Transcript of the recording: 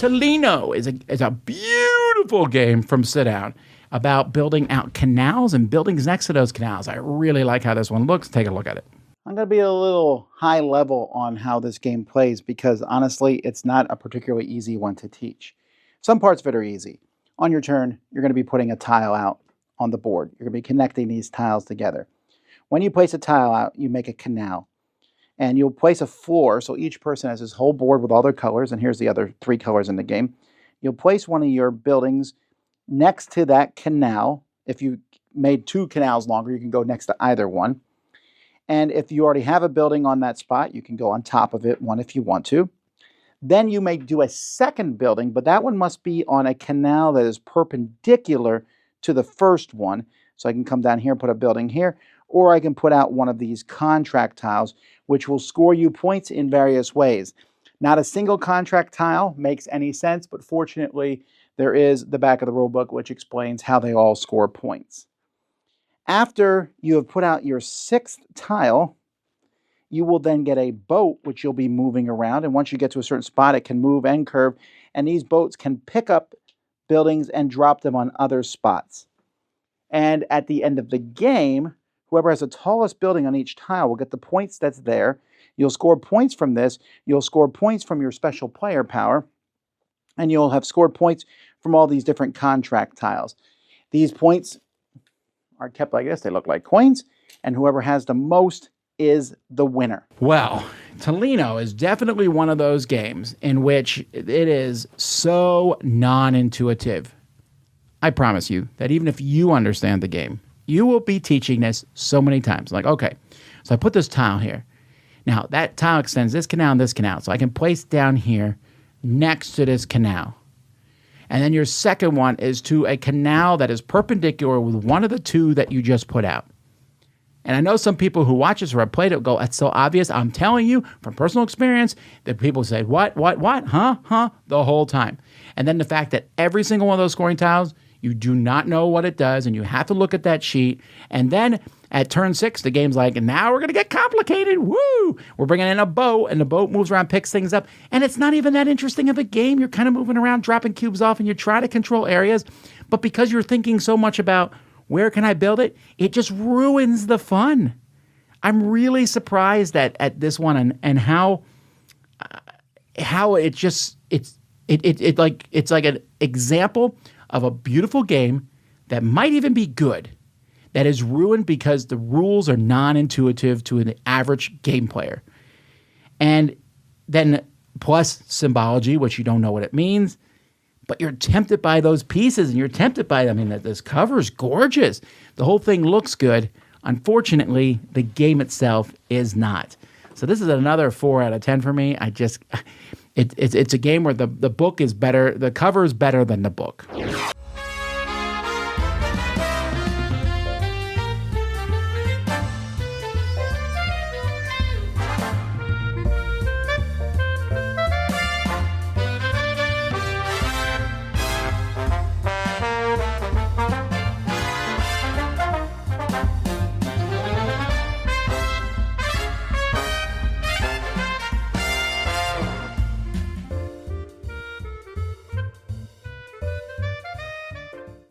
Tolleno is a beautiful game from Sit Down about building out canals and buildings next to those canals. I really like how this one looks. Take a look at it. I'm going to be a little high level on how this game plays because honestly, it's not a particularly easy one to teach. Some parts of it are easy. On your turn, you're going to be putting a tile out on the board. You're going to be connecting these tiles together. When you place a tile out, you make a canal. And you'll place a floor, so each person has this whole board with all their colors, and here's the other 3 colors in the game. You'll place one of your buildings next to that canal. If you made 2 canals longer, you can go next to either one. And if you already have a building on that spot, you can go on top of it, one if you want to. Then you may do a second building, but that one must be on a canal that is perpendicular to the first one. So I can come down here and put a building here, or I can put out one of these contract tiles, which will score you points in various ways. Not a single contract tile makes any sense, but fortunately, there is the back of the rule book, which explains how they all score points. After you have put out your 6th tile, you will then get a boat, which you'll be moving around. And once you get to a certain spot, it can move and curve. And these boats can pick up buildings and drop them on other spots. And at the end of the game, whoever has the tallest building on each tile will get the points that's there. You'll score points from this. You'll score points from your special player power. And you'll have scored points from all these different contract tiles. These points are kept like this. They look like coins. And whoever has the most is the winner. Well, Tolleno is definitely one of those games in which it is so non-intuitive. I promise you that even if you understand the game, you will be teaching this so many times. Like, okay, so I put this tile here. Now, that tile extends this canal and this canal. So I can place down here next to this canal. And then your second one is to a canal that is perpendicular with one of the 2 that you just put out. And I know some people who watch this or have played it go, that's so obvious. I'm telling you from personal experience that people say, what, huh, the whole time. And then the fact that every single one of those scoring tiles, you do not know what it does, and you have to look at that sheet. And then at turn 6, the game's like, and now we're going to get complicated. Woo! We're bringing in a boat, and the boat moves around, picks things up. And it's not even that interesting of a game. You're kind of moving around, dropping cubes off, and you're trying to control areas. But because you're thinking so much about where can I build it, it just ruins the fun. I'm really surprised at this one and how it just it's like an example of a beautiful game that might even be good that is ruined because the rules are non-intuitive to an average game player. And then plus symbology, which you don't know what it means, but you're tempted by those pieces and you're tempted by, I mean, this cover is gorgeous. The whole thing looks good. Unfortunately, the game itself is not. So this is another 4 out of 10 for me. It's a game where the book is better, the cover is better than the book.